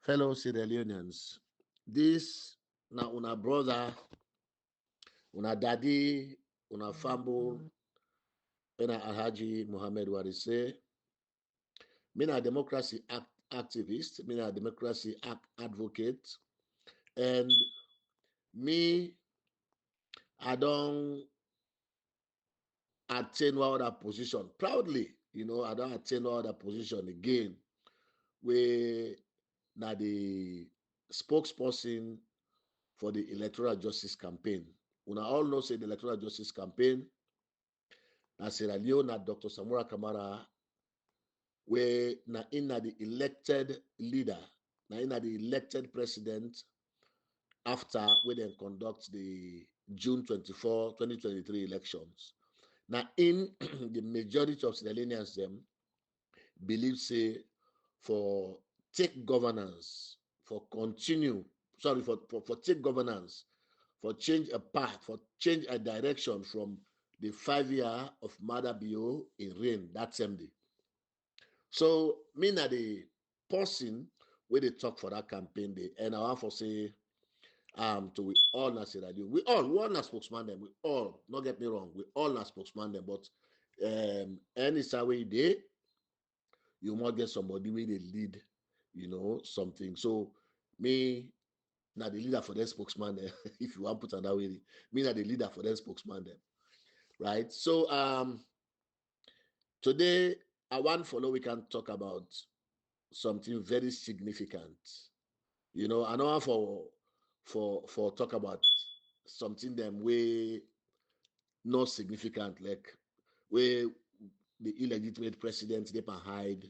Fellow Sierra Leoneans, this na una brother, una daddy, una fambo, ena Alhaji Mohamed Warisay. Me na democracy activist, me na democracy advocate, and me, I don't attain one other position proudly. I don't attain one other position again. We na the spokesperson for the Electoral Justice Campaign. Una all know say the Electoral Justice Campaign na Sierra Leone na Dr. Samura Kamara, where na the elected leader, na the elected president after we then conduct the June 24, 2023 elections. Now, in the majority of Sierra Leoneans them believe say for take governance, for take governance, for change a path, for change a direction from the 5 year of Mathew in reign that same day. So me na the person where they talk for that campaign day, and I want to say to we all na Sierra Leone. We all na spokesman them. We all, not get me wrong, we all na spokesman them, but any way day you might get somebody where they lead, something. So me na the leader for them spokesman them. If you want to put it that way, me na the leader for them spokesman them. Right. So today I want follow we can talk about something very significant. I know for talk about something them way not significant, like where the illegitimate president they can hide,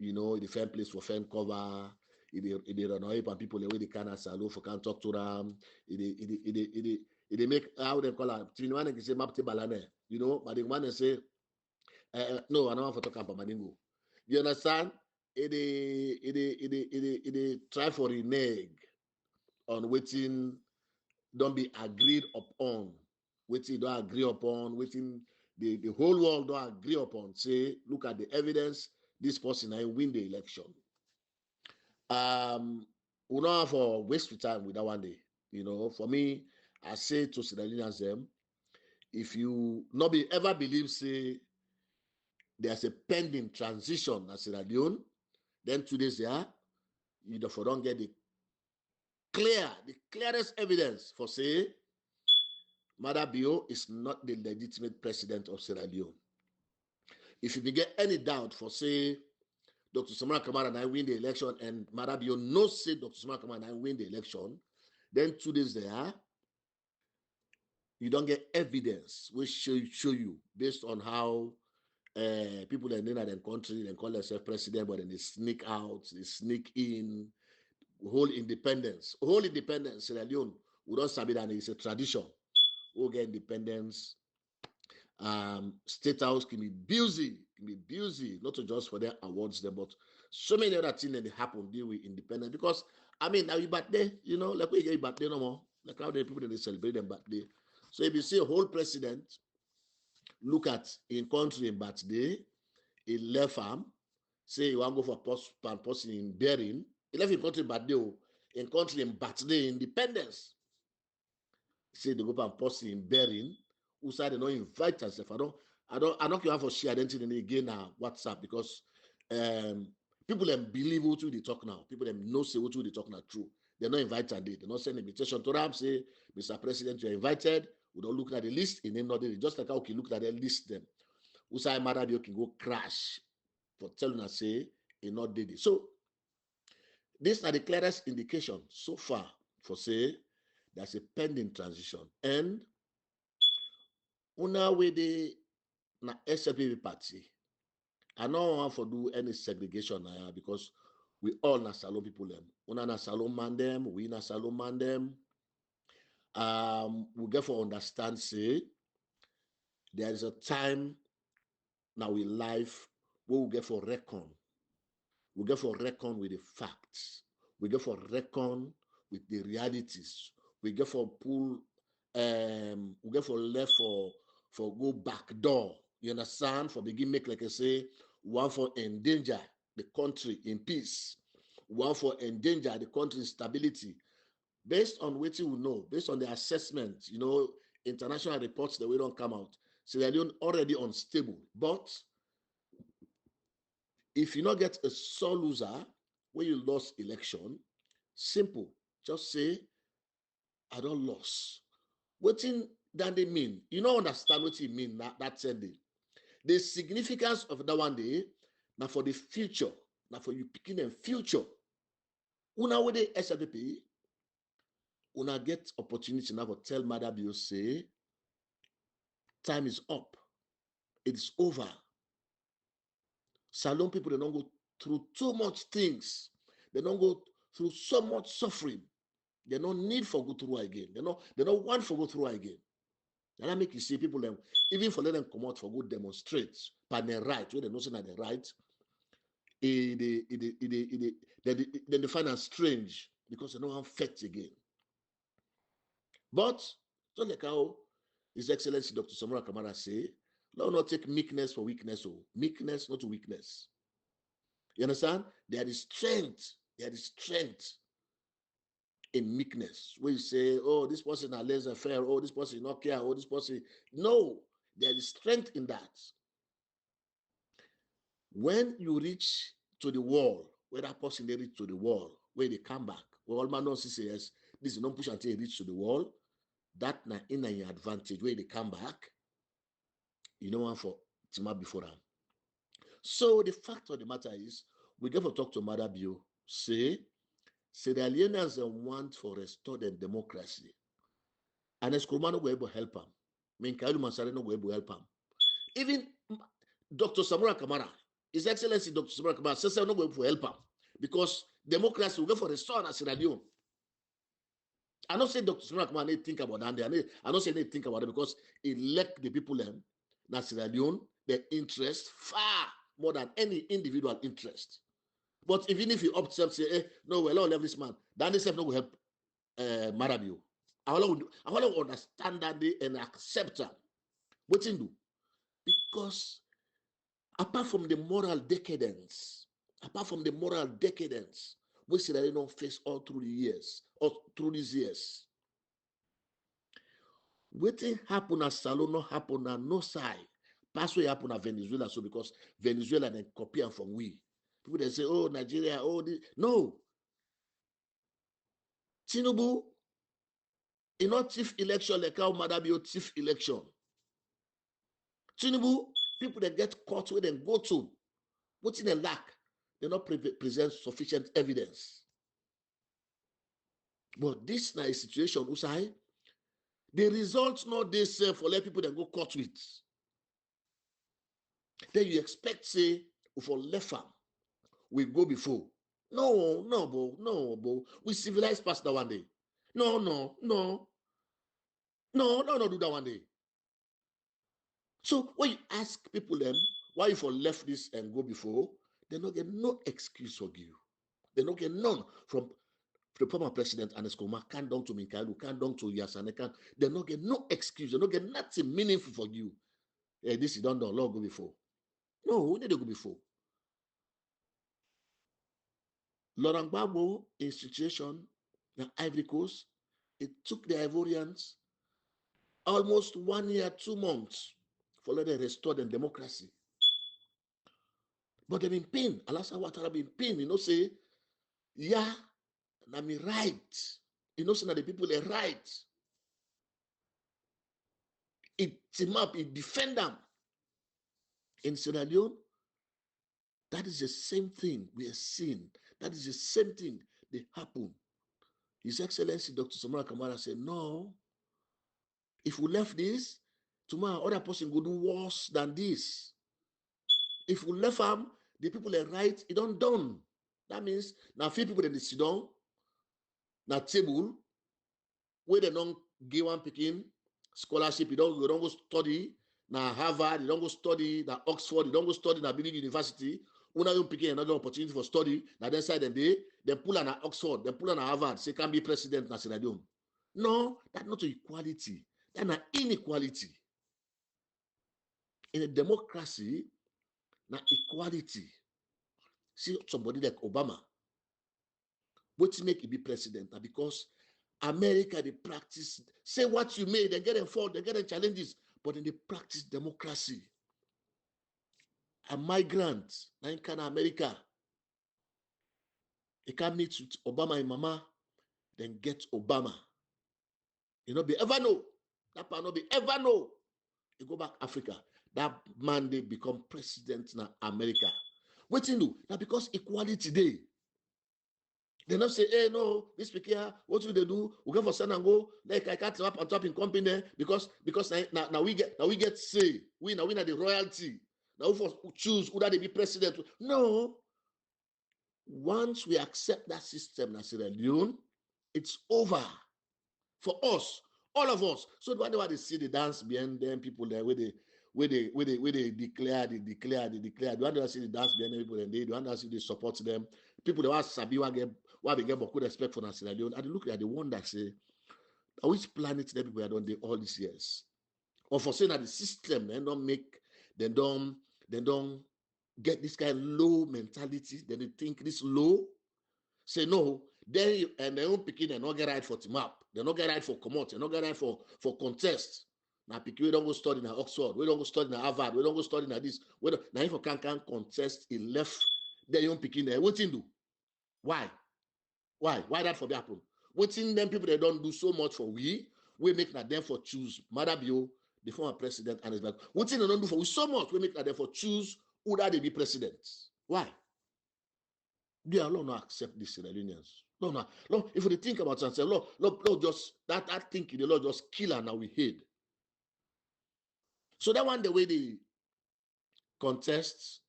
the fan place for fan cover, it run away and people the way they can salo for can talk to them, it make how they call it. You can say map balane, but the one say no, I don't want to talk about Madingo. You understand? It try for renege on waiting don't be agreed upon, waiting don't agree upon, waiting the whole world don't agree upon. Say, look at the evidence, this person I win the election. We don't have to waste time with that one day. For me, I say to Sierra Leoneans them, if you not be ever believe, say there's a pending transition at Sierra Leone, then 2 days there, you therefore don't get the clearest evidence for say Mathew is not the legitimate president of Sierra Leone. If you get any doubt for say Dr. Samura Kamara and I win the election and Mathew no say Dr. Samura Kamara and I win the election, then 2 days there, you don't get evidence which show you based on how people in the country they call themselves president, but then they sneak out, they sneak in. Whole independence, Sierra Leone, we don't sabi that it's a tradition. We'll get independence. State House can be busy, not just for their awards there, but so many other things that happen deal with independence. Because now you birthday, like we get birthday no more. Like how the people they celebrate their birthday. So if you see a whole president look at in country in birthday, in left farm, say you want to go for post in bearing. He left in country birthday, in country in birthday independence. Say they go and post in bearing. Who said they don't invite us? I don't care for share identity again now WhatsApp because people them believe what they talk now. People them know say what they talk now true. They're not invited. They not send invitation to them. Say, Mr. President, you're invited. We don't look at the list in name not just like how we look at the list them. Who say Mathew can go crash for telling us say he not did it. So these are the clearest indication so far for say there's a pending transition. And una way they na SLPP party. I don't want to do any segregation now because we all na salon people them. Una na salon man them, we na salon man them. We get for understand say there is a time now in life where we get for reckon. We get for reckon with the facts. We get for reckon with the realities. We get for pull. We get for left for go back door. You understand? For begin make like I say, one for endanger the country in peace. want for endanger the country's stability. Based on what you know, based on the assessment, international reports, the way don't come out. Sierra Leone already unstable. But if you not get a sore loser when you lost election, simple. Just say, I don't lose. What that they mean? You don't understand what it mean that Sunday. The significance of that one day, now for the future, now for you picking a future. Una with the SLPP, una get opportunity now to tell Mother Bio say, time is up. It's over. Salon people, they don't go through too much things. They don't go through so much suffering. They don't need for go through again. They don't want for go through again. And I make you see people them, even for let them come out for good demonstrate, but they right, where they know that they right, then they find it strange because they don't have faith again. But just like how His Excellency Dr. Samura Kamara say, let not take meekness for weakness, or meekness not to weakness. You understand? There is strength. There is strength in meekness. Where you say, oh, this person is laissez-faire, oh, this person is not care, oh, this person. No, there is strength in that. When you reach to the wall, where that person they reach to the wall, where they come back, where all man knows says, this is not push until they reach to the wall, that na in an advantage, where they come back, you know one for Tima before them. So the fact of the matter is, we get to talk to Mother Bio, say the alieners want for restored democracy. And Eskroma no go able to help him. Minkailu Masare no go able to help him. Even Dr. Samura Kamara, His Excellency Dr. Samura Kamara, says no go able to help him. Because democracy will go for restore in Sierra Leone. I don't say Dr. Samura Kamara need think about that. I don't say they think about it because he elect the people in Sierra Leone, their interest far more than any individual interest. But even if you opt to say, hey, no, we'll love this man, then they say no will help Marabio. I want to understand that day and accept them. What in do? Because apart from the moral decadence, we see that they don't face all through the years, or through these years. What happen at Salon not happen at no side. Pass what happen at Venezuela, so because Venezuela then copy them from we. People they say, oh, Nigeria, oh, this. No. Tinubu, in not chief election, like how Madabio chief election. Tinubu, people that get caught where they go to, what's in a lack, they not present sufficient evidence. But this is a situation, Usai, the results not this for let people that go caught with. Then you expect, say, for left farm, we go before. No, Bo. We civilized past that one day. No, do that one day. So when you ask people them why you for left this and go before, they don't get no excuse for you. They don't get none from the former president and Eskroma, can't down to Minkailu, can't down to Yasanekan. They don't get no excuse. They don't get nothing meaningful for you. Hey, this is done, Lord go before. No, who did they go before? Laurent Gbagbo institution, the Ivory Coast, it took the Ivorians almost 1 year, 2 months for let them restore the democracy. But they've been pain. Alasa Ouattara been pain. Say, yeah, na me right. Say that the people are right. It team up, it defend them. In Sierra Leone, that is the same thing we are seeing. That is the same thing that happened. His Excellency Dr. Samura Kamara said, no, if we left this, tomorrow other person will do worse than this. If we left them, the people are right, it don't done. That means now few people that sit down, now table, where they don't give one picking scholarship, you don't go study, now Harvard, you don't go study, now Oxford, you don't go study, now Benin University. When you picking another opportunity for study, now then side they pull on Oxford, they pull on Harvard, say can be president na Sierra Leone. No, that's not equality. That's an inequality. In a democracy, na equality. See somebody like Obama. What make it be president? Now because America, they practice, say what you may, they get them fault, they get them challenges, but then they practice democracy. A migrant, now in Canada, America, he can meet with Obama and Mama, then get Obama. You know, be ever know. That part not be ever know. You go back Africa, that man they become president in America. What you do? Now because equality day. They not say, hey, no, this speaker, here, what will they do? We go for San and go, like I can't up on top in company because now we get say, we now the royalty. Now we choose who that they be president. No. Once we accept that system, as Sierra Leone, it's over for us, all of us. So whenever they see the dance behind them, people there where they declare. The one that see the dance behind them, people and they want to see they support them. People that want Sabi why they get beaucoup respect for Sierra Leone. And they look at the one that say, which planet they people are done all these years? Or for saying that the system they don't get this kind of low mentality, then they think this low. Say no, then and they don't pick it, they not get right for team up, they not get right for commot, they not get right for contest. Now pick we don't go study in Oxford, we don't go study in Harvard, we don't go study in this. Now if you can contest, he left, they don't pick in there. What you do? Why? Why that for the happen? What in them people they don't do so much for we make that them for choose Madabio, the former president, and his back. What in they don't do for we so much, we make that them for choose who that they be president. Why? They alone not accept these Sierra Leoneans. No. If we think about it and say, Lord, just that thinking, the Lord just kill her now we hate. So that one the way they contest,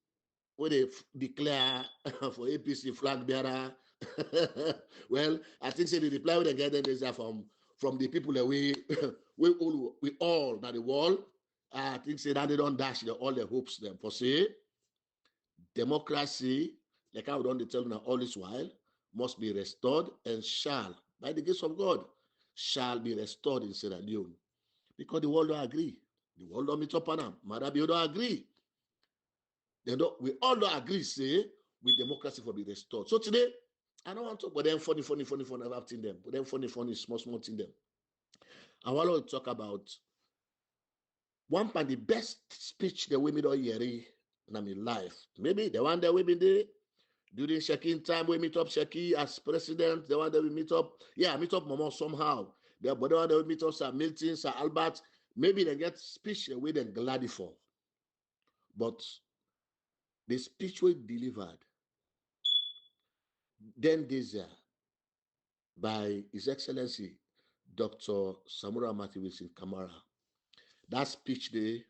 where they declare for APC flag bearer. Well, I think say the reply with the guidance is from the people that we all now the wall. I think say that they don't dash all their hopes them for say democracy, like I would only tell you now all this while, must be restored and shall, by the grace of God, shall be restored in Sierra Leone. Because the world don't agree. The world don't meet up on them. Madabio don't agree. We all don't agree, say, with democracy for be restored. So today, I don't want to talk about them funny, I've seen them. But them funny, small thing them. I want to talk about one of the best speech that we made all year in my life. Maybe the one that we made there during checking time, we meet up Sheki as president. The one that we meet up, meet up Momo somehow. The one that we meet up Sir Milton, Sir Albert. Maybe they get speech away than gladly for. But the speech was delivered then this year by His Excellency Dr. Samura Mathew in Kamara. That speech day,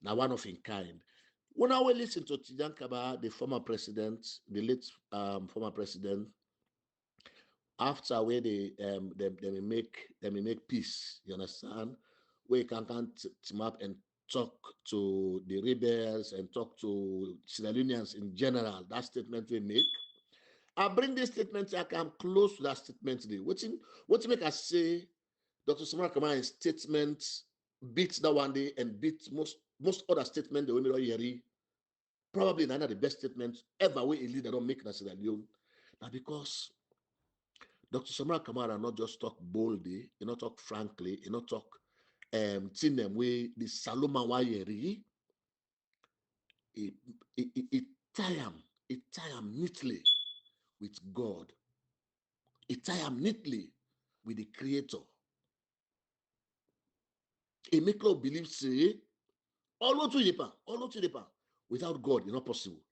now one of in kind. When I will listen to Tijan Kaba, the former president, the late former president, after where they make peace, you understand? Where you can team up and talk to the rebels and talk to Sierra Leoneans in general. That statement we make. I bring this statement, I come close to that statement today. What make us say Dr. Samura Kamara's statement beats that one day and beats most other statements the women hear. Probably none of the best statements ever where a leader don't make in Sierra Leone. Now because Dr. Samura Kamara not just talk boldly, he not talk frankly, he not talk tin them way the Saloma Wayeri. It tie him neatly with God. It tie him neatly with the Creator. It make us believe say all to the without God, it's not possible.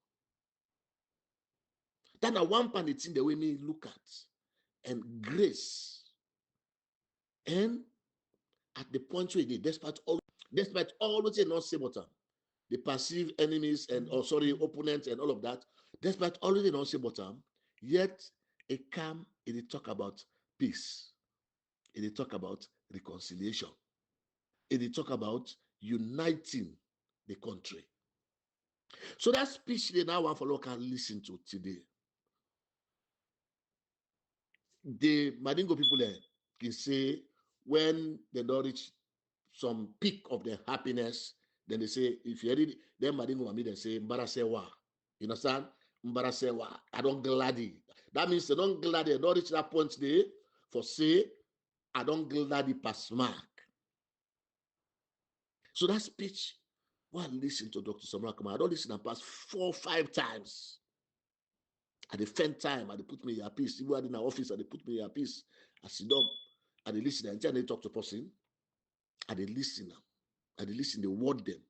That are one part the thing the way me look at and grace. And at the point where they despite all what they not say about them, the perceived enemies and opponents and all of that, despite all they not say about them, yet it come, it talk about peace. It talk about reconciliation. It talk about uniting the country. So that speech they now want for local listen to today. The Madingo people there can say when they don't reach some peak of their happiness, then they say, if you read it, then Madingo Mami they say, Mbarasewa. You understand? Mbarasewa. I don't gladdy. That means they don't glad they don't reach that point there for say, I don't glad the pass mark. So that speech, well, listen to Dr. Samura Kamara. I don't listen and pass 4 or 5 times. At the 10th time, I put me a piece. Even in our office, I put me a piece. I sit down, I listen until they talk to person. I listen now. I listen, they word them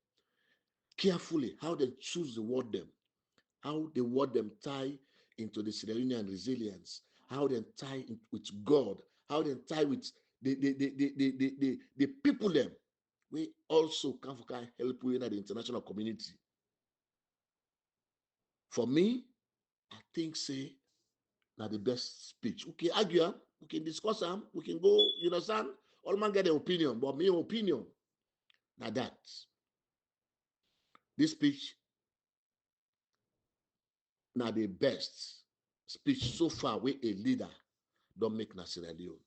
carefully. How they choose the word them, how the word them tie into the Sierra Leonean resilience, how they tie in with God, how they tie with the people them. We also can help you in the international community. For me, I think say now the best speech. We can argue, we can discuss them, we can go, you understand? All man get an opinion, but my opinion, now that this speech now the best speech so far where a leader don't make na Sierra Leone.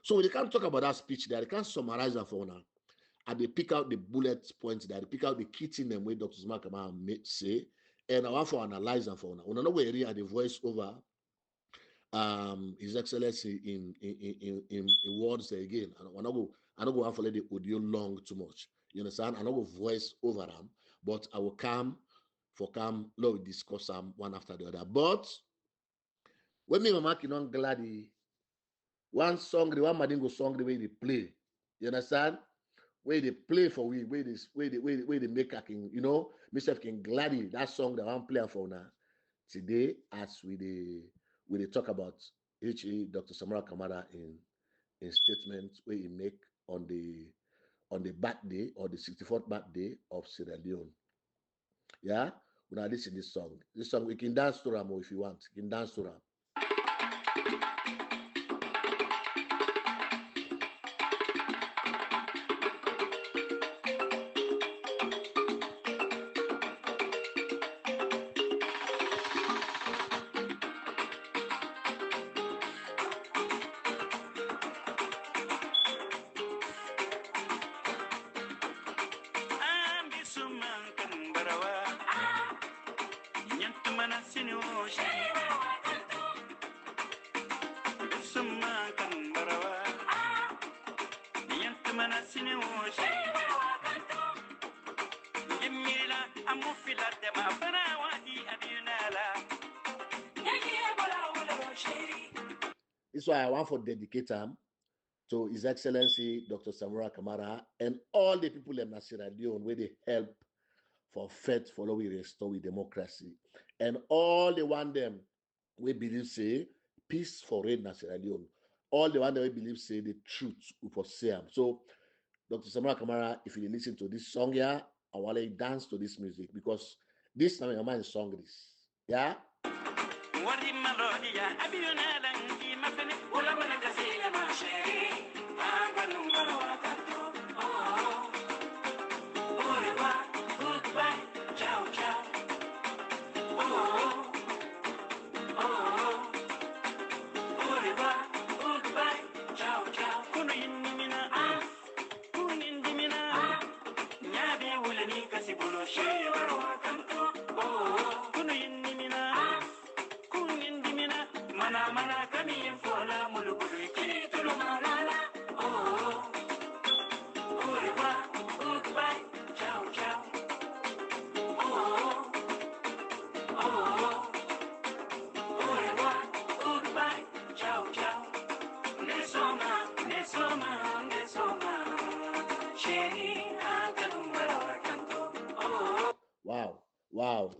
So they can't talk about that speech there, they can't summarize that for now. And they pick out the bullet points there, they pick out the key thing them way Dr. Samura Kamara say, and I want to analyze them for now. We know where the voice over His Excellency in words again. And I don't go have to let the audio long too much. You understand? I don't go voice over them, but I will come we discuss them one after the other. But when me mama on gladi one song, the one Madingo song, the way they play, you understand? Where they play for we, where they make a king, you know, myself can gladly that song that one player for now. Today, as we talk about HE Dr. Samura Kamara in statement where he make on the birthday or the 64th birthday of Sierra Leone. Yeah, we now listen this song. This song we can dance to Ramo if you want. You can dance to Ram. This is why I want to dedicate him to His Excellency Dr. Samura Kamara and all the people in Sierra Leone where they help for faith follow we restore with democracy. And all the one them we believe say peace for reign in Sierra Leone. All the one that we believe say the truth for say. So Dr. Samura Kamara, if you listen to this song here, I want to dance to this music because this time your mind song this. Yeah?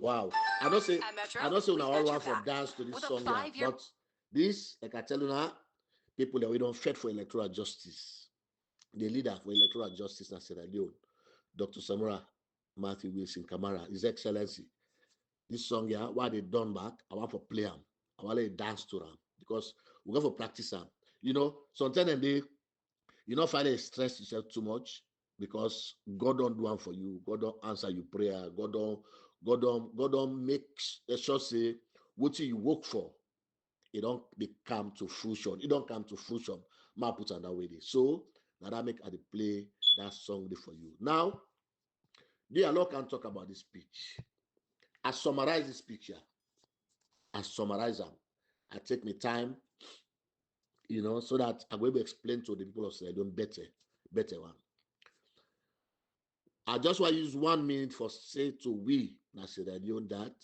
Wow. I don't say we all want for dance to this song here, but this, like I tell you now, people that we don't fight for electoral justice. The leader for electoral justice in Sierra Leone, Dr. Samura Mathew Kamara, His Excellency. This song here, while they done back, I want to play them. I want to dance to them because we're going to practice them. You know, sometimes they, you know, find stress yourself too much because God don't do one for you. God don't answer your prayer. God don't make sure say what you work for. It don't come to fruition. It don't come to fruition. Ma put on that way. So now that make I play that song for you. Now, the Lord can talk about this speech. I summarize this speech here. I summarize them. I take my time, so that I'm going to explain to the people of Sierra Leone better one. I just want to use 1 minute for say to we na Sierra Leone that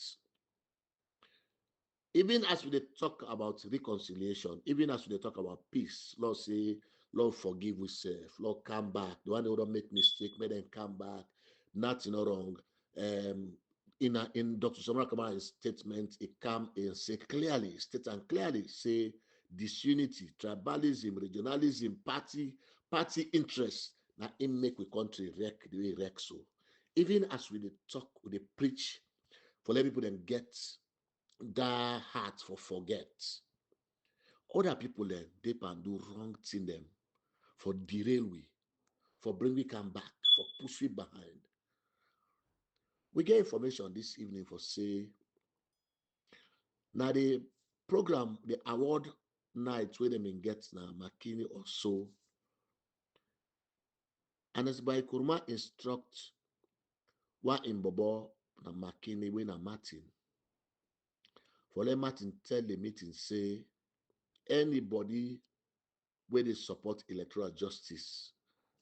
even as we talk about reconciliation, even as we talk about peace, Lord say, Lord forgive yourself, Lord come back. The one who don't make mistake, may them come back. Nothing wrong. In Dr. Samura Kamara's statement, it come and say clearly, state and clearly say disunity, tribalism, regionalism, party interest. Now it make we country wreck the way wreck so. Even as we talk, we preach for let people then get that heart for forget. Other people then they can do wrong thing them for derail we, for bring we come back, for push we behind. We get information this evening for say now the program, the award night where them in get now McKinney or so. And as by Kurma instruct one in Bobo na McKinney when na Martin. For let Martin tell the meeting say anybody where they support electoral justice,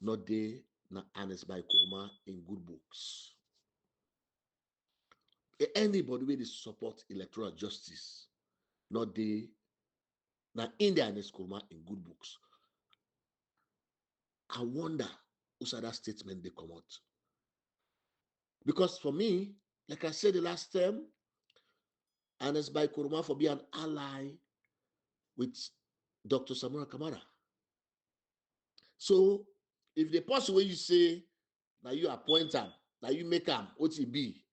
not they na honest by Kurma in good books. Anybody where they support electoral justice, not they na in the honest Kurma in good books. I wonder who's that statement they come out. Because for me, like I said the last time, Anas by Kuruma for being an ally with Dr. Samura Kamara. So if the person where you say now you appoint him, now you make him what he be,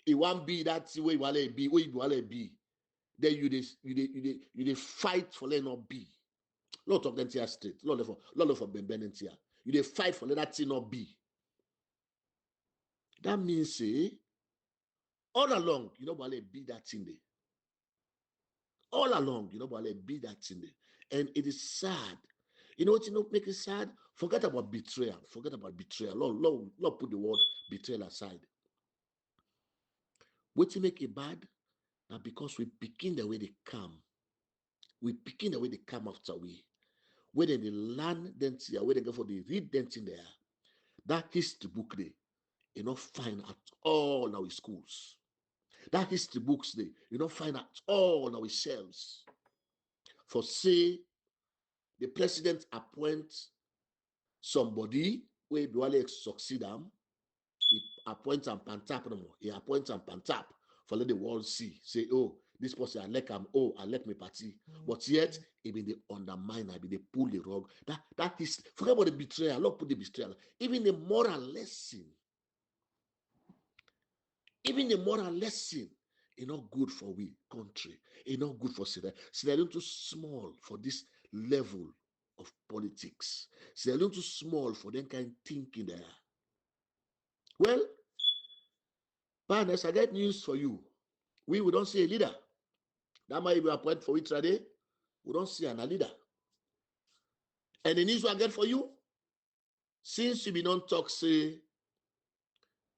it won't be that way you want to be, where you want to be. Then you fight for let not be. Lot of them here straight, lot of Ben here. You fight for let that thing not be. That means say all along you know want to be that thing there. All along, but be that thing there. And it is sad. You know what make it sad? Forget about betrayal. Forget about betrayal. Lord put the word betrayal aside. What to make it bad? Now because we begin the way they come. We begin the way they come after we. Where they learn them here, where they go for the read them in there. That history book there, you not find at all now in schools. That history books there, you not find at all now in shelves. For say the president appoints somebody where Duale succeed him, he appoints him pantap no more. He appoints him pantap for let the world see. Say, oh, this person I like him, oh, I like my party. But yet, even they undermine, I mean they pull the rug. That is forget about the betrayal. Lord put the betrayal. Even the moral lesson. Even the moral lesson is not good for we country. It's not good for Sierra. Sierra Leone too small for this level of politics. Sierra Leone too small for them kind of thinking there. Well, partners, I get news for you. We don't see a leader. That might be a point for which today we don't see a leader. And the news I get for you, since you be not talk, say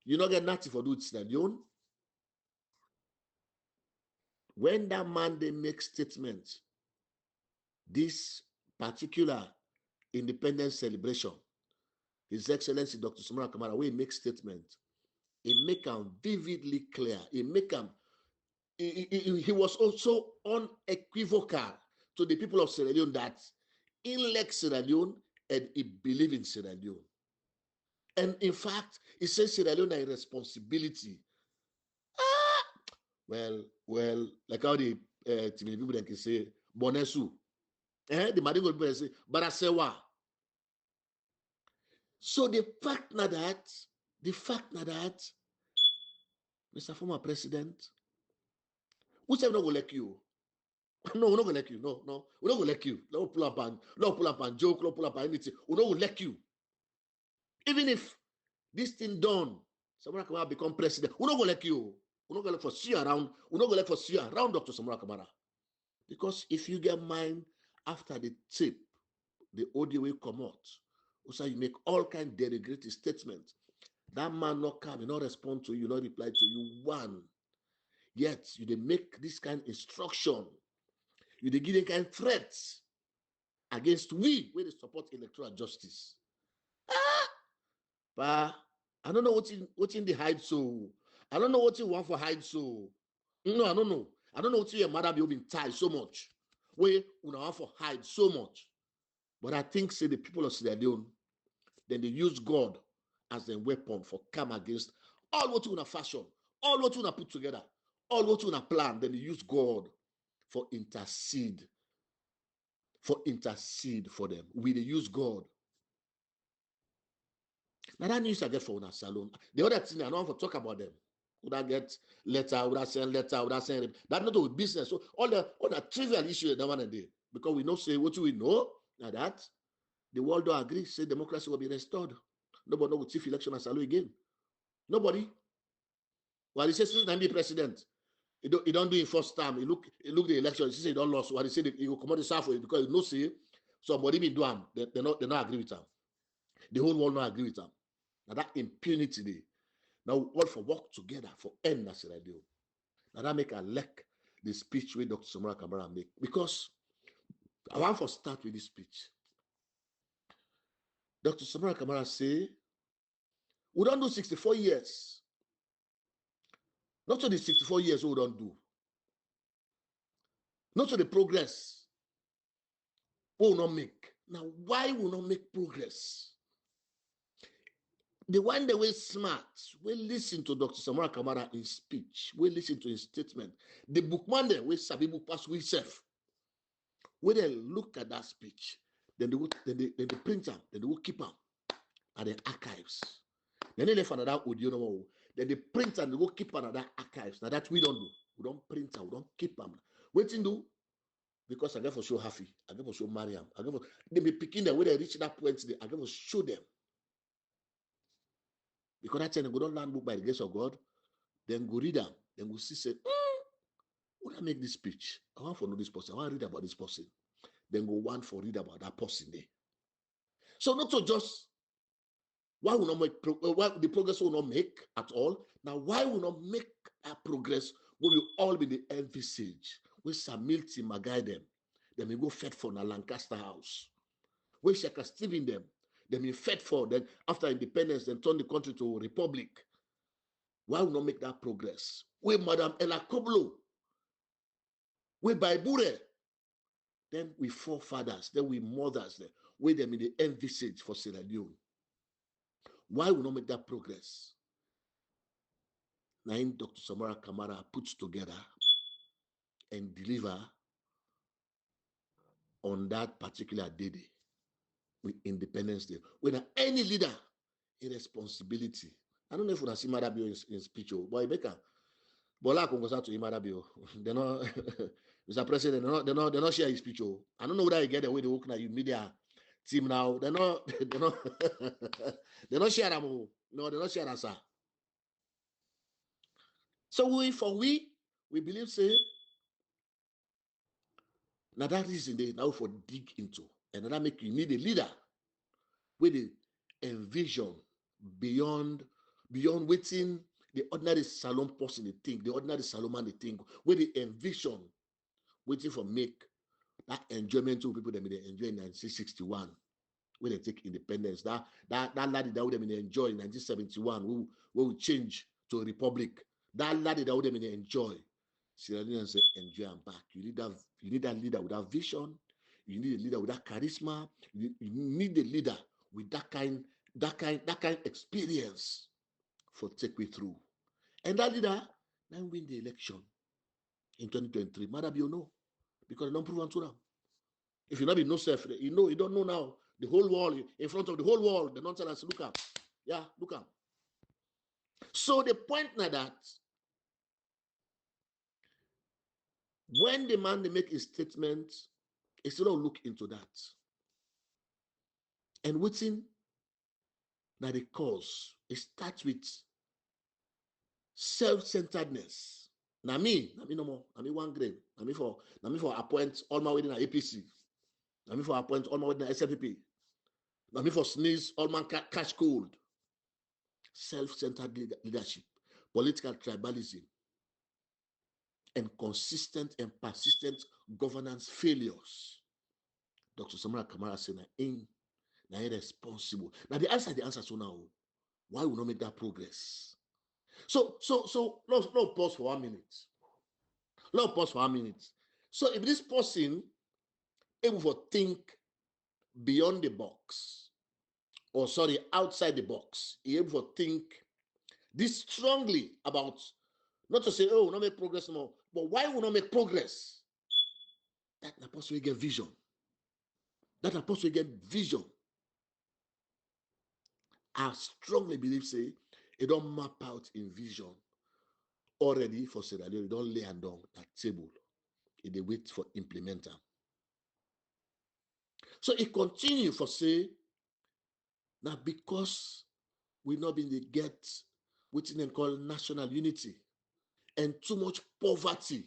you not get nothing for do it, Sierra Leone. When that man they make statement, this particular independence celebration, His Excellency Dr. Samura Kamara, when he make statement, he make them vividly clear. He make them. He was also unequivocal to the people of Sierra Leone that he likes Sierra Leone and he believes in Sierra Leone. And in fact, he says Sierra Leone has a responsibility. Well, like how the people then can say, Bonesu. The Madingo people say, Barasewa. So the fact that, Mr. Former President, who said not going to like you? No, we're not going to like you. No, we're not going to like you. Don't pull up and joke, don't pull up and anything. We're not going to like you. Even if this thing done, Samura Kamara become president, we're not going to like you. We're not going to like for see around. We're not going to like for see around Dr. Samura Kamara. Because if you get mine after the tip, the audio will come out. Also, you make all kind of derogatory statements. That man not come, he not respond to you, not reply to you. One. Yet you they make this kind of instruction You dey give them kind of threats against we they support electoral justice. But I don't know what in the hide so. I don't know what you want for hide so. No, I don't know. I don't know what your mother be been tied so much. Where you want for hide so much. But I think say the people of Sierra Leone, then they use God as a weapon for come against all what you want to fashion, all what you want to put together, all what you want to plan. Then they use God for intercede for them. We they use God. Now that news I get for una salon. The other thing I don't want to talk about them. Would I get letter? Would I send letter? Would I send that not with business? So all the trivial issues that one day because we know say what we know now that the world don't agree. Say democracy will be restored. Nobody will see election as salon again. Nobody. While he says since I be president, he don't do it first time. He look the election. He say he don't lost. While he say he will come out the south because he no say somebody be doing. They not agree with him. The whole world not agree with him. Now that impunity there. Now all for work together for end as I do. Now that make a like the speech where Dr. Samura Kamara make. Because I want to start with this speech. Dr. Samura Kamara say, we don't do 64 years. Not to the 64 years we don't do. Not to the progress we will not make. Now, why will not make progress? The one that was smart, we listen to Dr. Samura Kamara in speech, we listen to his statement. The bookman there, we sabi book pass we self. When they look at that speech, then they print them, then they will keep them at the archives. Then they left another audio, then they print and they will keep another archives. Now that we don't do. We don't print them, we don't keep them. Waiting do because I get for show happy, I get for show Mariam, I get for they be picking them when they reach that point, I get for show them. Because that time we don't learn book by the grace of God, then go read them, then go see say, would I make this speech? I want to know this person, I want to read about this person. Then go want for read about that person there. So not to just why will not make why the progress will not make at all. Now why will not make a progress? We will all be the envisage. We submit him guide them. Then we go fed for na Lancaster House. We Shaka Stephen them. Then we fed for then after independence, then turn the country to a republic. Why will not make that progress? We Madam Ella Koblo. We Baibure. Then we forefathers, then we mothers, we them in the envisage for Sierra Leone. Why will not make that progress? Now, Dr. Samura Kamara puts together and deliver on that particular day with Independence Day. When any leader in responsibility, I don't know if we see Marabio in speech, but Rebecca, Bola Kongosa to Marabio, they're not, Mr. President, they're not share his speech. I don't know whether you get the way they work now, you media team now, they're not share them. No, they're not share us. So we believe say now that reason they now for dig into and that make you need a leader with the envision beyond waiting the ordinary salon person they think, the ordinary salon man they think, with the envision waiting for make that enjoyment to people that they enjoy in 1961 when they take independence. That laddie that would have been enjoy in 1971 we change to a republic. That laddie that would have been enjoy. Sierra Leoneans say enjoy and back. You need that leader with that vision. You need a leader with that charisma. You need a leader with that kind experience for take me through. And that leader then win the election in 2023. Madam, you know, because they don't prove to them. If you not be no self, you don't know now. The whole world, in front of the whole world, the nonsense, look up. Yeah, look up. So the point now that when the man they make his statement, he still don't look into that. And waiting that the cause, it starts with self-centeredness. Now me no more. Now me one grade. Now me for appoint all my way in APC. Now me for appoint all my way in SFP. Now me for sneeze all my cash cold. Self-centered leadership, political tribalism, and consistent and persistent governance failures. Dr. Samura Kamara said, na irresponsible. Now the answer so now, why we not make that progress? So let's pause for 1 minute. Let's pause for 1 minute. So if this person able to think beyond the box, or sorry, outside the box, he able to think this strongly about, not to say, oh, we not make progress more, but why we not make progress? That apostle will get vision. That apostle will get vision. I strongly believe, say, it don't map out in vision already for Sierra Leone. Don't lay hand on that table. They wait for implementer. So it continue for say, now because we not been the get what they call national unity and too much poverty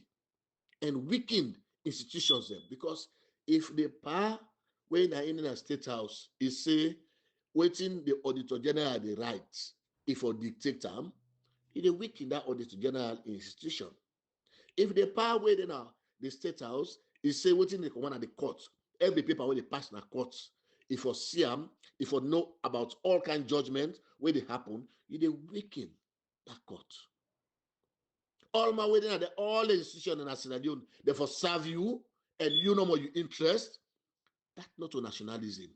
and weakened institutions them. Because if the power when I in a state house is say waiting the auditor general the rights, if for dictate them, it weaken that auditor general institution. If the power where now the state house is say waiting the command at the court, every paper where they pass in the court, if for see them, if for know about all kind of judgment where they happen, it weaken that court. All my wedding at all the institutions in Sierra they for serve you and you know more your interest. That's not a nationalism.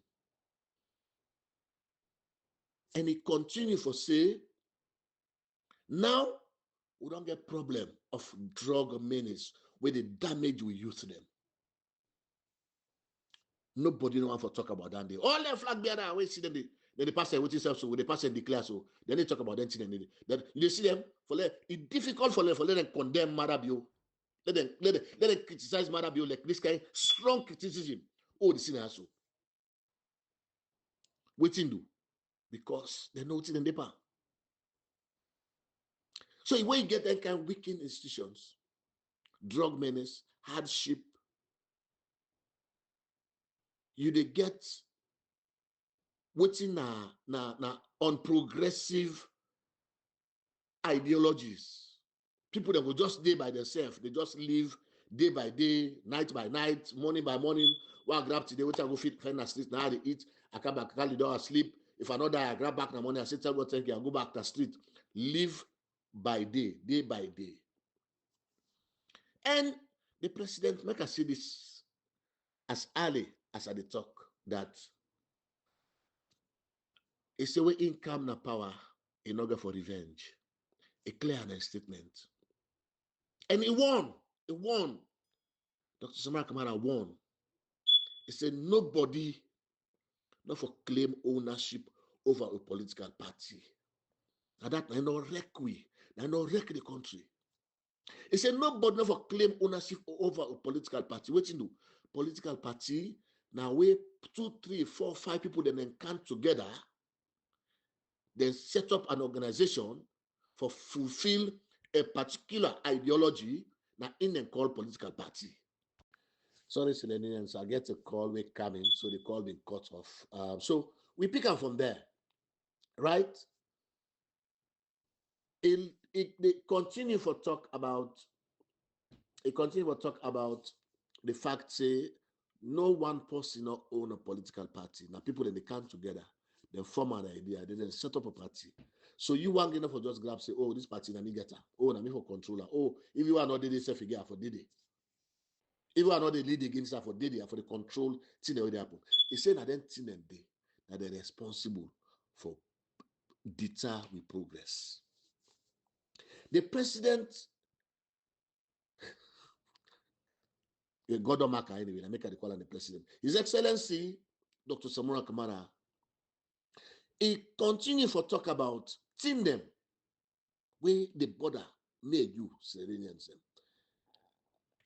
And it continue for say, now we don't get problem of drug menace where they damage we youth them. Nobody no want to talk about that. All the flag bearer, we see them, they pass their waiting self, so they pass and declare so. Then they talk about them. Then you see them for it's difficult for them let them condemn Marabio. Let them criticize Marabio like this kind strong criticism. Oh, the sinner so. Waiting do because they know it's in the paper. So when you get that kind of weakened institutions, drug menace, hardship, you they get waiting na on progressive ideologies. People that will just day by themselves, they just live day by day, night by night, morning by morning. Well, I grab today, which I go fit find a street. Now they eat, I come back, I don't sleep. If I not die, I grab back in the morning, I say, tell thank you, I go back to the street. Live by day by day. And the president make us see this as early as I talk that it's a way income na power in order for revenge. A clear statement. And he won. He won. Dr. Samura Kamara won. He said nobody not for claim ownership over a political party. And that I know wreck we. I know wreck the country. He said nobody not for claim ownership over a political party. What you do? Political party, now we 2, 3, 4, 5 people then come together, then set up an organization for fulfill a particular ideology now in them call political party. Sorry, Senenians, I get a call we coming, so the call been cut off. So we pick up from there, right? They continue for talk about. It continue for talk about the fact say no one person not own a political party. Now people they come together, they form an idea, they then set up a party. So you want enough for just grab say, oh, this party na me get her. Oh, na me for controller. Oh, if you are not did self figure for did it. If you are not the lead against her for did it for the control thing that happen. He said that then thing and day that they're responsible for deter with progress. The president, God don't mark her anyway, I make her call on the president. His Excellency, Dr. Samura Kamara, he continue for talk about team them where the border made you, Serenians.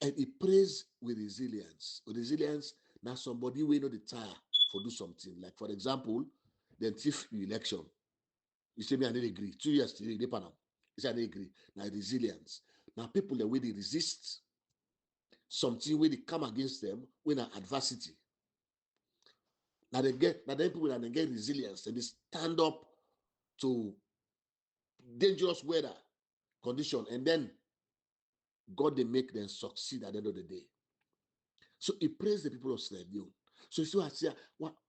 And he prays with resilience. With resilience, now somebody will know the tire for do something. Like for example, the chief election. You say me I didn't agree. 2 years today, they panel. You say I didn't agree. Now resilience. Now people the way they resist something where they come against them when adversity. Now they people that they get resilience and they stand up to dangerous weather condition, and then God they make them succeed at the end of the day. So he praised the people of Sierra Leone. So you see what I say,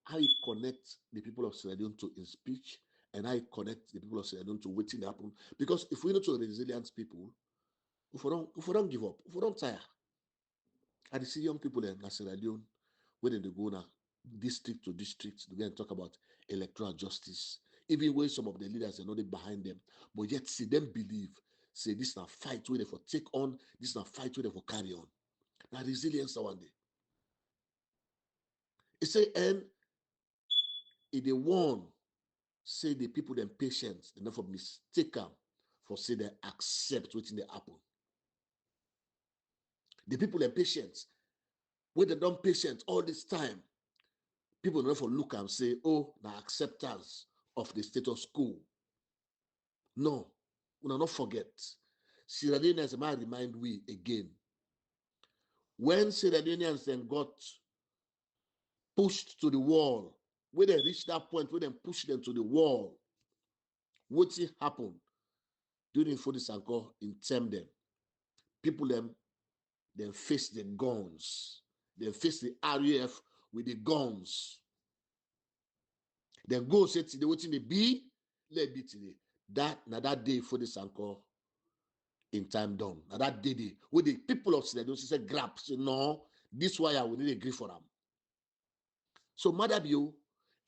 how he connects the people of Sierra Leone to his speech, and how he connects the people of Sierra Leone to waiting happen. Because if we know to resilient people, if we don't give up, if we don't tire, and you see young people in Sierra Leone, where they go now, district to district, they go and talk about electoral justice. Even when some of the leaders are not behind them, but yet see them believe, say this is a fight where they for take on, this is a fight where they for carry on. Now resilience one day. It say, and if they want, say the people them patience, they never mistake them for say they accept what's in the happen. The people them patience, when they don't patient all this time, people never look and say, oh, the acceptance of the status quo. No, we will not forget. Sierra Leoneans might remind we again. When Sierra Leoneans then got pushed to the wall, when they reached that point where they pushed them to the wall, what happened during Fodisanko in Temden? People them then face the guns. They face the RAF with the guns. Then go say today what in the be, let be today. That day Fodisanko in time done. Now that day, with the people of Sierra Leone say grab, say no, this wire we need to agree for them. So Madabio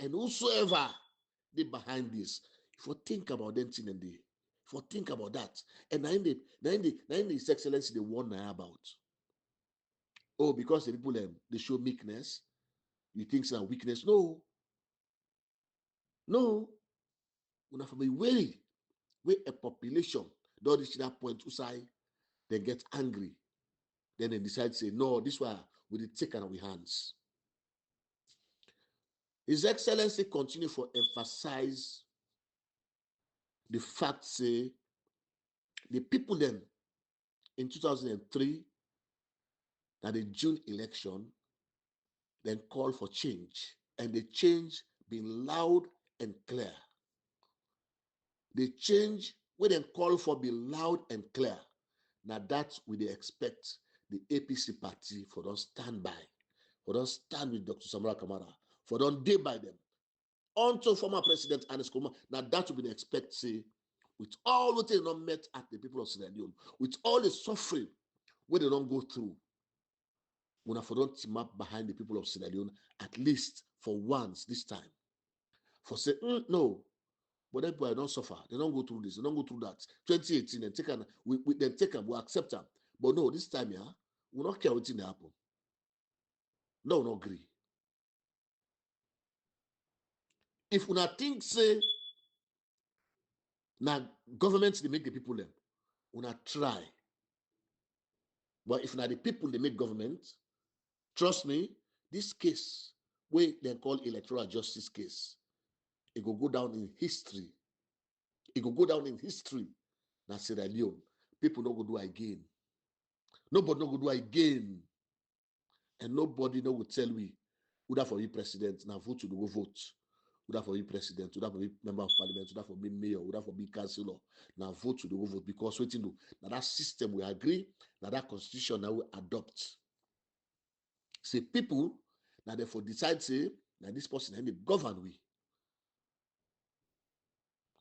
and whosoever they behind this, if you think about them thing and they, if you think about that, and now His Excellency they warn about. Oh, because the people they show meekness, you think it's a weakness? No, no. We have to be wary. Where a population don't reach that point, usai, they get angry. Then they decide to say, no, this one we take on our hands. His Excellency continue to emphasize the fact, say, the people then in 2003, that the June election, then call for change. And the change being loud and clear. The change, when they call for be loud and clear. Now that we expect the APC party for them stand by, for them stand with Dr. Samura Kamara, for them day by them. Until former President Anis Kuma, now that will be the expect, say, with all what they not met at the people of Sierra Leone, with all the suffering where they don't go through, we have to team up behind the people of Sierra Leone, at least for once this time. For say, no, but that boy don't suffer. They don't go through this. They don't go through that. 2018, and take an, we then take them, we accept them. But no, this time, yeah, we not care what's in the happen. No, we not agree. If we not think, say, now governments they make the people them, we not try. But if not the people they make government, trust me, this case, where they call electoral justice case, it will go down in history. It will go down in history. Now Sierra Leone, people don't go do again. Nobody no go do again. And nobody no will tell me who that for you president, now vote to go vote. Who that for you president, who that for you member of parliament, who that for me mayor, who that for me councillor, now vote to go vote. Because waiting do now that system we agree, now that constitution now we adopt. Say people now therefore decide say now this person and they govern we.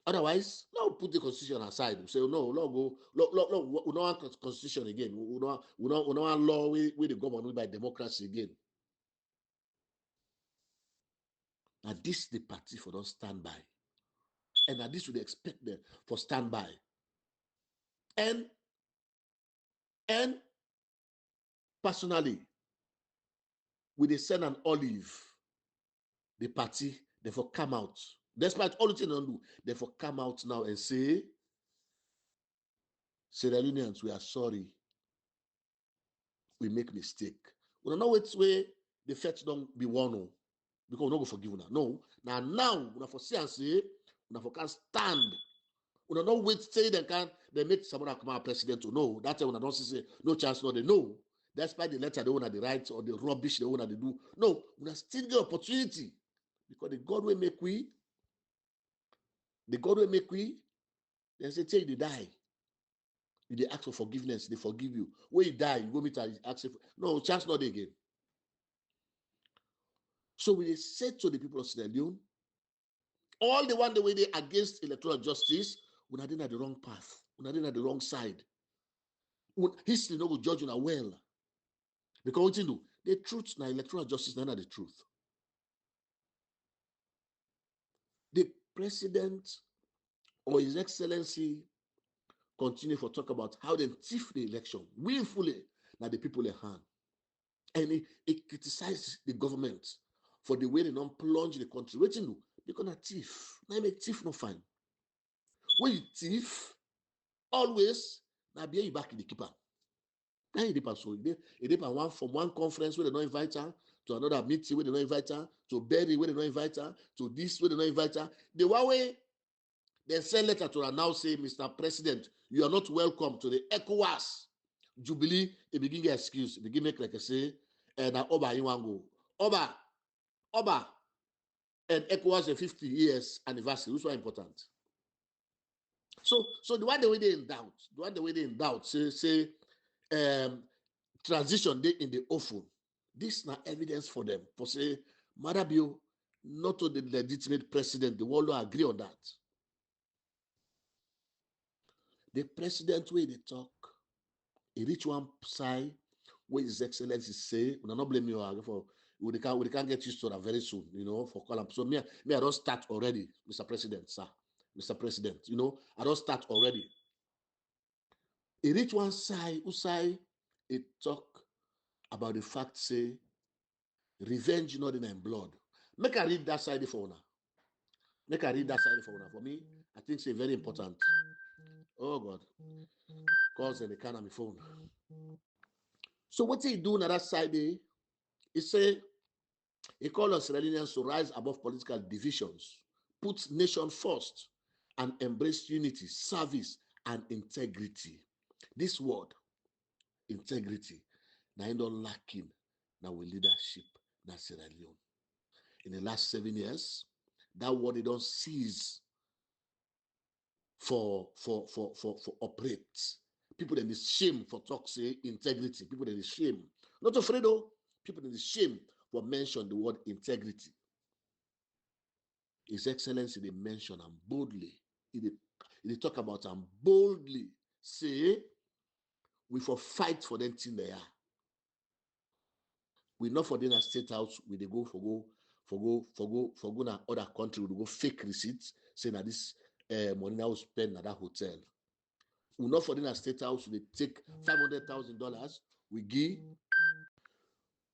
Otherwise, now put the constitution aside. We say no, Lord go, Lord, we don't want constitution again. We don't want law with the government by democracy again. Now this the party for them stand by. And now this would expect them for stand by. And personally, with the send an olive, the party, therefore come out. Despite all the things they don't do, therefore come out now and say, Sierra Leoneans, we are sorry. We make mistake. We don't know which way the feds don't be one, because we don't go forgive now. No. Now, we have to say and say, we have to stand. We don't know which say they make Samura Kamara president to know. That's why we don't say no chance, no, they know. Despite the letter they want the right or the rubbish they want to do. No, we still get opportunity. Because the God will make we, they say, take the die. If they ask for forgiveness, they forgive you. When you die, you go meet and ask for no chance, not again. So we said to the people of Sierra Leone, all the one the way they against electoral justice, we are in the wrong path, we are in the wrong side. History no go judge you well. Because what you do, the truth na electoral justice, not the truth. The president or His Excellency continue to talk about how they thief the election willfully, now the people in hand. And he criticized the government for the way they don't plunge the country. What you do? Because a thief. Now make thief no fine. When you thief, always now be you back in the keeper. Now it depends. So it depends one from one conference where they don't invite her to another meeting where they don't invite her to bury where they don't invite her to this where they don't invite her. The one way they send letter to her now say, Mr. President, you are not welcome to the ECOWAS Jubilee. They begin get excuse. They begin make like I say, and Oba Iwango. Oba, and ECOWAS 50 years anniversary, which was important. So the one the way they in doubt, say transition day in the awful. This is not evidence for them. For say, Madabio, not to the legitimate president, the world will agree on that. The president way they talk, he reach one side where His Excellency say, we not blame you for we can't get used to that very soon, for column. So me I don't start already, Mr. President, sir. Mr. President, I don't start already. He reach one side, who side he talk about the fact, say, revenge not in blood. Make I read that side for now. For me, I think it's very important. Oh God. Calls the can on my phone. So what he do on that side, he say, he call us Sierra-Leoneans to rise above political divisions, put nation first, and embrace unity, service, and integrity. This word, integrity, now ain't not lacking now with leadership na Sierra Leone. In the last 7 years, that word they don't cease for operate. People in the shame for talk say integrity. People in the shame. Not afraid though. People in the shame for mention the word integrity. His Excellency they mention and boldly. They talk about and boldly say we for fight for them thing they are. We not for them at State House, we they go for na other country, we go fake receipts saying that this money now spend at that hotel. We not for them at State House, we take $500,000, we give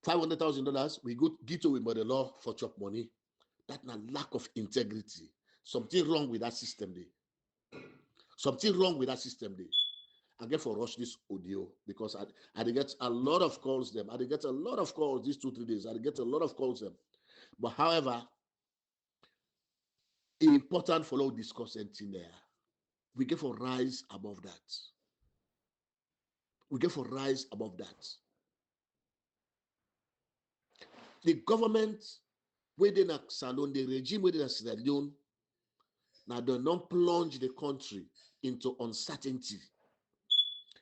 $500,000, we go get away with the law for chop money. That's a lack of integrity. Something wrong with that system there. I get for rush this audio because I get a lot of calls them. I get a lot of calls these 2-3 days. I get a lot of calls them. But however, important follow discuss anything there. We get for rise above that. The government within a salon, the regime within a Sierra Leone, now they don't plunge the country into uncertainty.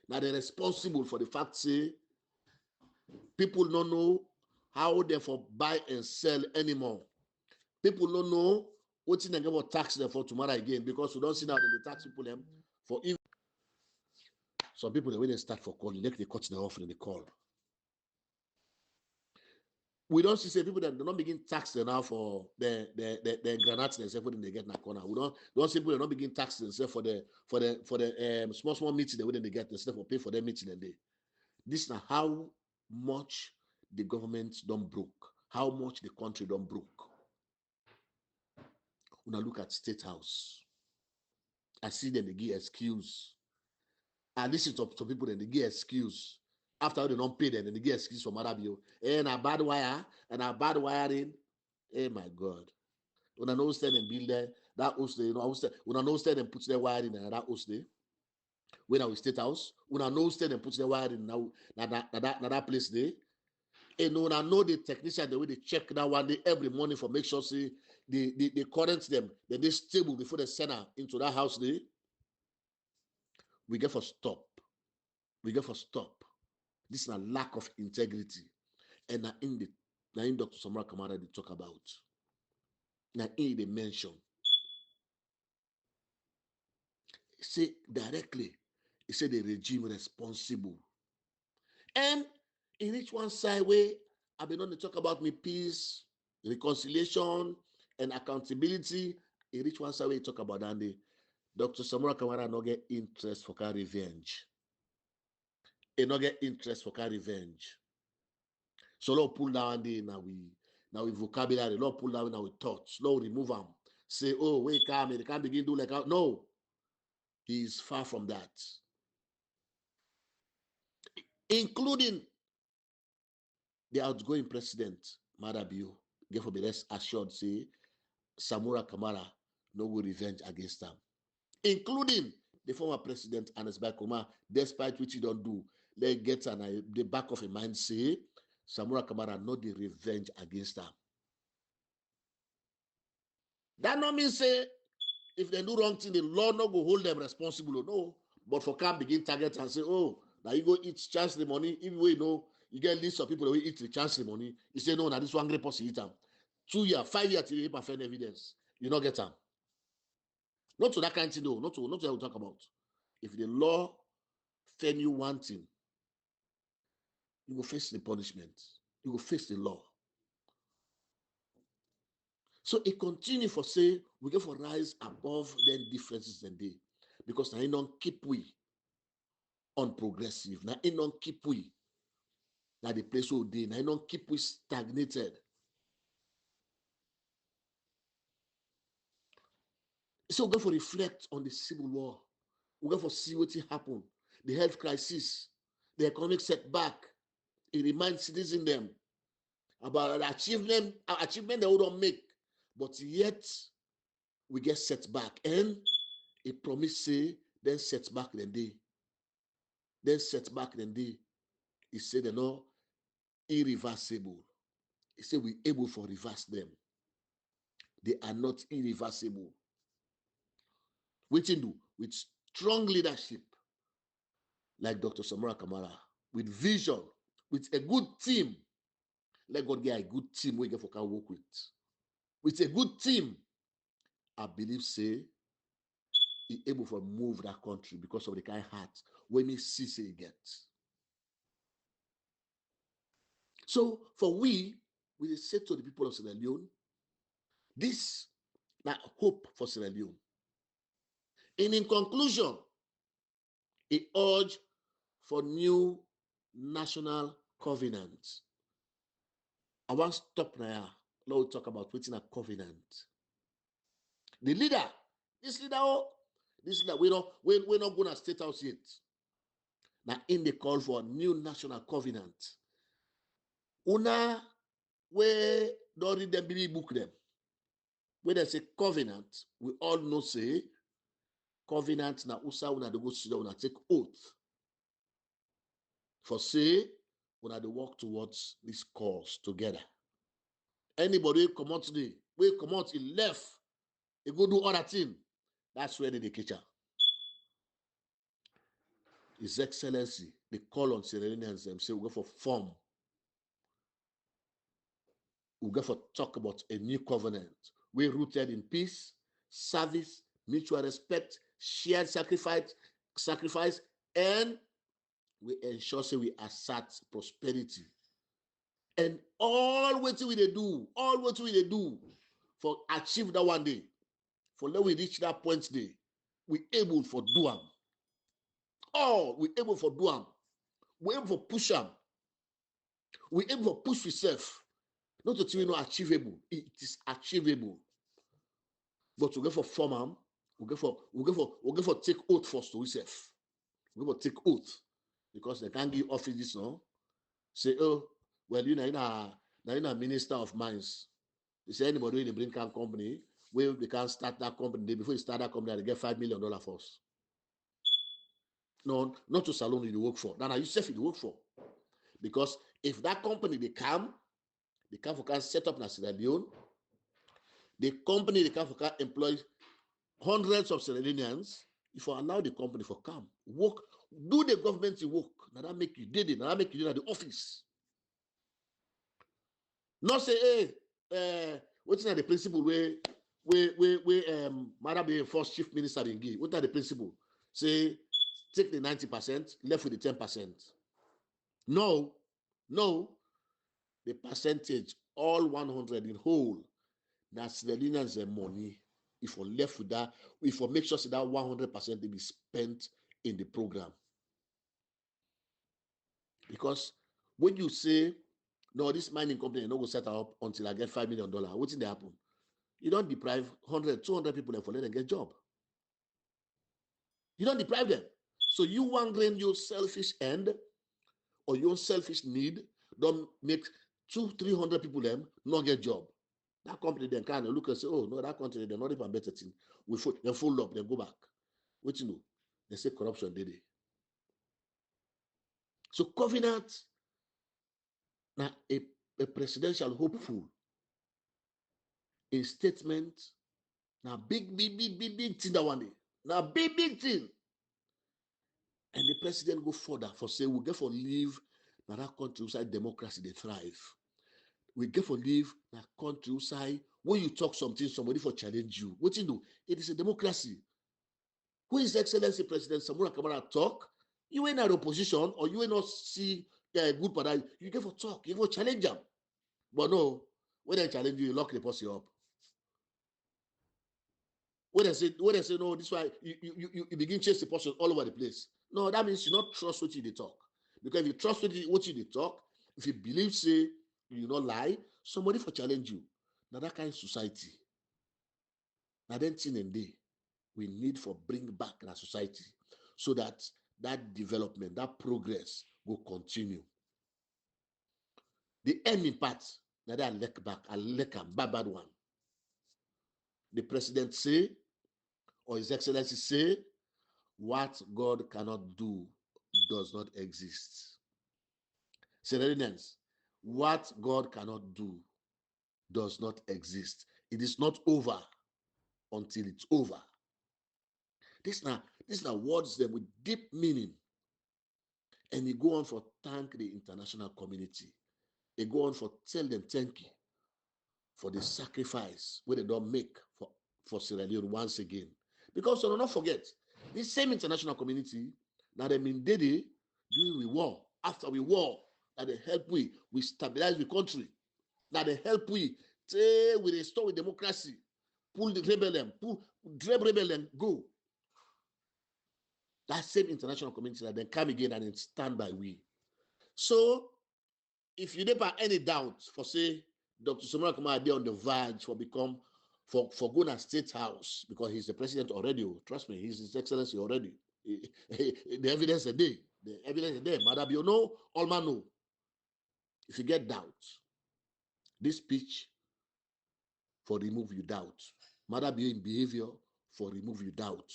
Now they're responsible for the fact say people don't know how they for buy and sell anymore. People don't know what thing they get for tax them for tomorrow again because we don't see now that the tax people them for even some people when they start for calling, they cut them off in the call. We don't see people that don't begin tax them now for the granates themselves when they get in a corner. We don't see people that don't begin tax themselves for the small meeting when they get themselves for pay for their meeting and they. This is how much the government don't broke, how much the country don't broke. When I look at State House, I see them they give excuse. I listen to some people and they give excuse. After they don't pay them, and they get excuse from Arabio. And a bad wire, and a bad wiring. Oh my God. When I know stand and build there, that host there, when I know stand and put their wire in that host there. When I was State House, when I know stand and put their wire in now that place there. And when I know the technician, the way they check that one day every morning for make sure see they current them, that they stable before they send her into that house there. We get for stop. This is a lack of integrity. And in the Now in Dr. Samura Kamara they talk about. Now in they mention. Say directly, he said the regime responsible. And in each one side way, I've been on to talk about me peace, reconciliation, and accountability. In each one side way, talk about that. Dr. Samura Kamara no get interest for carry revenge. He no get interest for carry revenge. So Lord pull down the now we vocabulary, Lord pull down our thoughts, Lord remove them. Say, oh, wait, come, they can't begin to do like no. He is far from that. Including the outgoing president, Mathew, therefore be rest assured, say, Samura Kamara no will revenge against them. Including the former president, Anas Bakoma, despite which he don't do, they get the back of a mind say, Samura Kamara no the revenge against them. That no mean say, if they do wrong thing, the law no go hold them responsible, no. But for can begin target and say, oh, now you go eat chancellor money, even though you know, you get list of people that will eat the chancellor money. You say, no, now this one great person eat them. 2 years, 5 years till you find evidence. You not get them. Not to that kind of thing, no. Not to what we talk about. If the law fend you one thing, you will face the punishment. You will face the law. So it continue for say, we go for rise above then differences than they. Because now you don't keep we unprogressive. Now you don't keep we. Now the place all day. Now you don't keep we stagnated. So we go for reflect on the civil war. We go for see what happened. The health crisis, the economic setback. It reminds citizens them about the achievement they would not make. But yet, we get setback. And it promise say, then setback then day. Then setback then day. He said they're not irreversible. He said we're able to reverse them. They are not irreversible. Which do? With strong leadership, like Dr. Samura Kamara, with vision, with a good team. Let God get a good team we get for can work with. With a good team, I believe say he able to move that country because of the kind of heart when he sees he gets. So for we say to the people of Sierra Leone, this is hope for Sierra Leone. And in conclusion, he urged for new national covenant. I want to stop now. Now we talk about what's a covenant. The leader, this leader, we're not going to state house yet. Now in the call for a new national covenant. Una where don't read them, really book them. When they say covenant, we all know say covenant na usa una de go sit down and take oath. For say una de work towards this cause together. Anybody come out today, we come out in left, they go do other thing. That's where they catch up. His Excellency, they call on Sierra Leoneans and say we go for form. We go for talk about a new covenant. We're rooted in peace, service, mutual respect, shared sacrifice, and we ensure say we assert prosperity. And all what we do for achieve that one day, for let we reach that point day, we able for do them. All we able for do them. We able for push them. We able for push yourself. Not that we know achievable. It is achievable. But we go for form them. We go for take oath first to ourselves. We go for take oath. Because they can't give office this no. Say, oh, well, you're a minister of mines. You say anybody in the bring camp company, where they can start that company, before you start that company, they get $5 million first. No, not to salon you work for. Now yourself you work for. Because if that company they can set up in Sierra Leone, the company they can employ hundreds of Sierra Leoneans. If you allow the company for come, work, do the government work. Now that make you did it. Now that make you do at the office. Not say, hey, what's the principle where Madam the first chief minister in give? What are the principle? Say, take the 90%, left with the 10%. No, the percentage, all 100 in whole, that's the Nigerians money. If we left with that, if we make sure that 100% they be spent in the program. Because when you say, no, this mining company not go set up until I get $5 million, what's in the happen? You don't deprive 100, 200 people and for let them get job. You don't deprive them. So you want grain your selfish end or your selfish need, don't make 200, 300 people them not get job. That company then kind of look and say, oh no, that country they're not even better thing. We fold up, then go back. What you know? They say corruption did it. So covenant now a presidential hopeful a statement now big thing that one day. Now big thing. And the president go further for say we get for live now that country outside democracy they thrive. We get for live now country outside when you talk something somebody for challenge you. What you do? It is a democracy. Who is Excellency President Samura Kamara talk? You ain't at opposition or you ain't not see good part. You get for talk, you for challenge them. But no, when they challenge you lock the pussy up. When they say no, this why you begin chase the person all over the place. No, that means you not trust what you talk. Because if you trust what you talk, if you believe say you not lie, somebody for challenge you. Now that kind of society. Now then thing and day, we need for bring back that society so that development, that progress will continue. The ending part, now that I like a bad one. The president say, or His Excellency say, what God cannot do does not exist. Citizens, what God cannot do does not exist. It is not over until it's over. This now words them with deep meaning. And he go on for thank the international community. He go on for tell them thank you for the sacrifice where they don't make for Sierra Leone once again. Because so do not forget, this same international community, now they mean during the war, after we war, that they help we stabilize the country, that they help we restore democracy, pull the rebellion, drive rebellion, go. That same international community that then come again and stand by we. So, if you never any doubt for say Dr. Samura Kamara on the verge for going to State House because he's the president already. Trust me, he's His Excellency already. The evidence is there. The evidence is there. Madam, you know, all man know. If you get doubt, this speech for remove your doubt. Madam, in behavior for remove your doubt.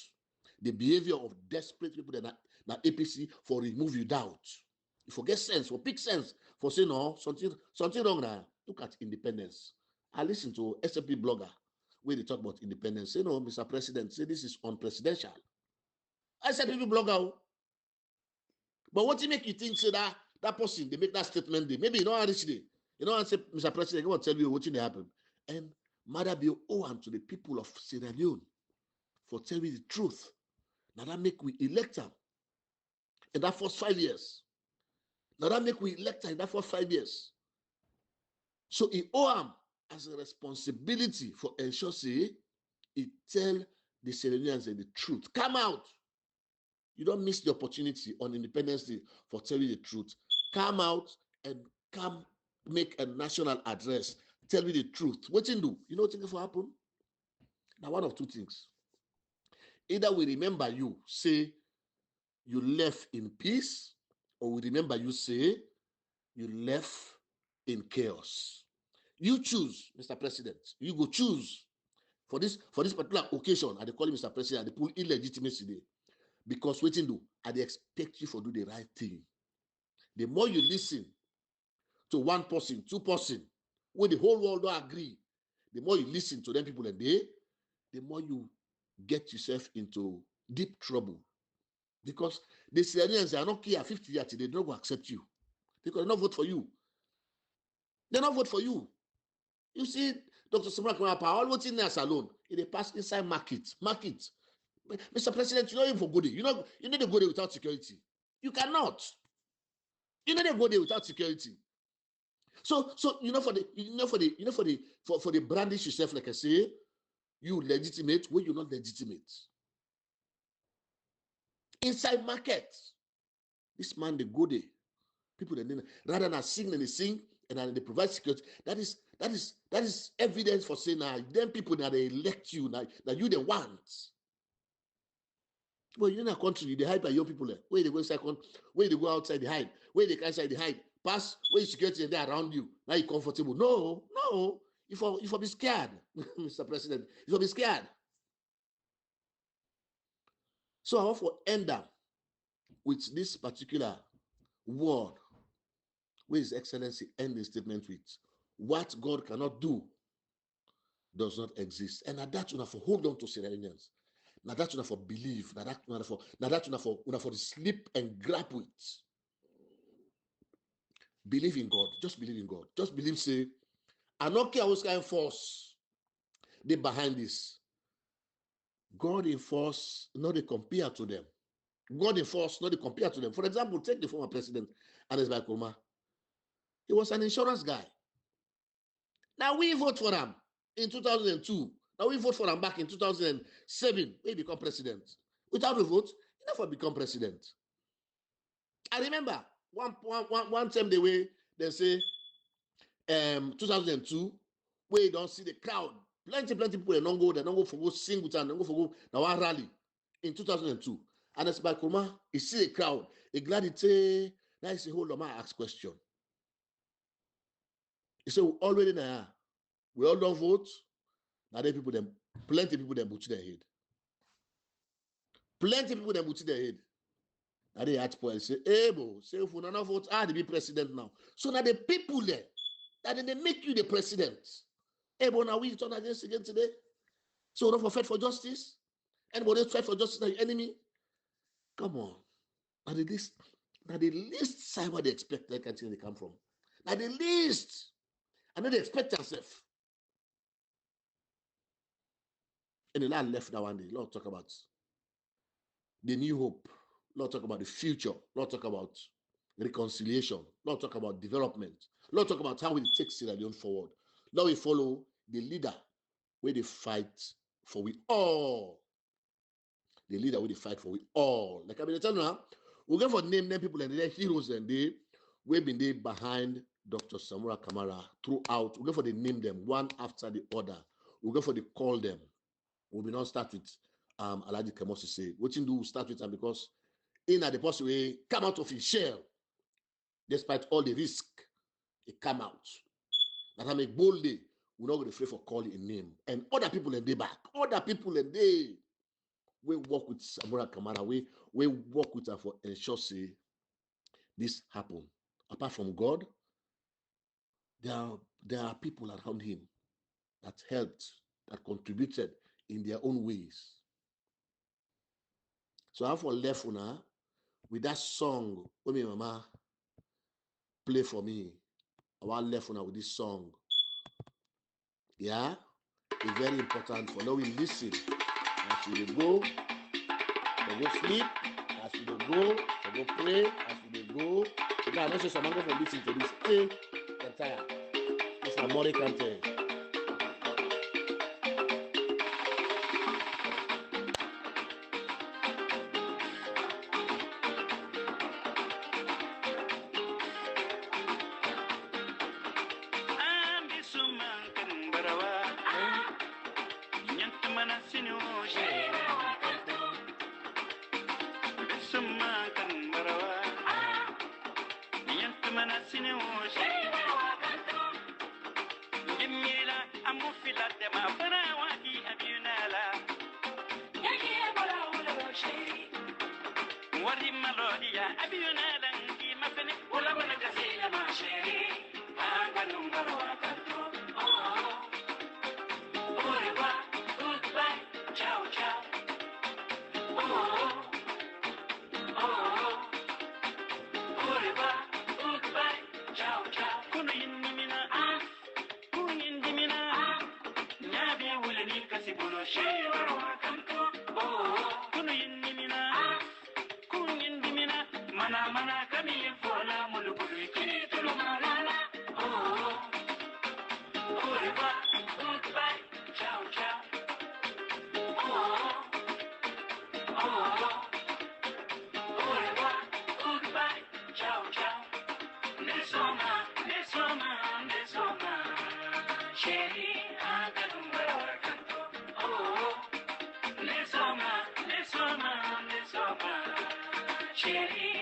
The behavior of desperate people that APC for remove your doubt. You forget sense, for pick sense, for say no, something wrong now. Look at independence. I listen to SFP blogger where they talk about independence. Say no, Mr. President, say this is unpresidential. SFP blogger. But what do you make you think say that person, they make that statement, maybe you know how this day. You know, I say, Mr. President, I want to tell you what will happen. And Mother be owe to the people of Sierra Leone for telling me the truth. Now that make we elect them in that first 5 years. Now that make we elect them in that first 5 years. So he owe him as a responsibility for ensure say he tell the Sierra Leoneans the truth. Come out. You don't miss the opportunity on Independence Day for telling the truth. Come out and come make a national address. Tell me the truth. What you do? You know what will happen? Now, one of two things. Either we remember you say you left in peace, or we remember you say you left in chaos. You choose, Mr. President. You go choose for this particular occasion. I call him Mr. President. They pull illegitimacy there. Because waiting do, I expect you to do the right thing. The more you listen to one person, two person, when the whole world don't agree, the more you listen to them people and the more you get yourself into deep trouble. Because the Syrians are not here 50 years, they don't go accept you. Because they don't vote for you. They don't vote for you. You see, Dr. Samura Kamara, all what's in there alone, it pass inside market. Mr. President, you don't even for go there. You need to go there without security. You cannot. You need to go there without security. So for the brandish yourself, like I say, you legitimate when you're not legitimate. Inside market, this man they go there. People that rather than sing and they sing and then they provide security. That is evidence for saying now them people that they elect you now that you the want. Well, you in a country, they hide by your people there. Where they go second, where they go outside, they hide. Where they can't side, they hide. Pass where you security and they're around you. Now you're comfortable. No. You for be scared, Mr. President. You for be scared. So I want to end up with this particular word where His Excellency end the statement with. What God cannot do does not exist. And at that, you have to hold on to Sierra Leoneans. Now that you have for believe. Now that you have for sleep and grab with. Believe in God. Just believe in God. Just believe, say, I don't care what kind of force they behind this. God in force, not they compare to them. God in force, not they compare to them. For example, take the former president, Alhaji Mohamed Warisay. He was an insurance guy. Now we vote for him in 2002. Now we vote for him back in 2007 when he become president. Without a vote, he never become president. I remember one time the way they say 2002, where you don't see the crowd. Plenty people they don't go for go sing with them, they don't go for go now one rally in 2002. And as by Kuma, he see the crowd, he glad it say, now he say, hold on, I ask question. He said, already now, we all don't vote. Now they people them, plenty people them put their head. Plenty people them put their head. Now they had to say, hey, bro, say if we don't vote, to be president now. So now the people there, that they make you the president. Hey, but now we turn against again today. So we don't fight for justice. Anybody fight for justice, now your enemy? Come on. Now the least side what they expect that country they come from. Now the least. And then they expect themselves. And the Lord left that one day. Lord talk about the new hope. Lord talk about the future. Lord talk about reconciliation. Lord talk about development. Lord talk about how we take Sierra Leone forward. Now we follow the leader where they fight for we all. The leader where they fight for we all. Like I mean, tell you now, we're going for name them people and they're heroes and we've been there behind Dr. Samura Kamara throughout. We're going for the name them one after the other. We're going for the call them. We will not start with Alhaji Kemosi say. What you do, we start with them because in at the possible way, come out of his shell. Despite all the risk, it come out. That I make bold day, we're not going to afraid for calling a name. And other people in the back, other people in there, we work with Samura Kamara, we work with her for ensure say this happen. Apart from God, there are people around him that helped, that contributed in their own ways. So I have for left now with that song when my mama play for me. I want left now with this song. Yeah, it's very important for now we listen. As we go sleep, as we go pray, as we go. Now I'm not sure someone going to listen to this. Hey, I'm tired. It's a money content. Cherry.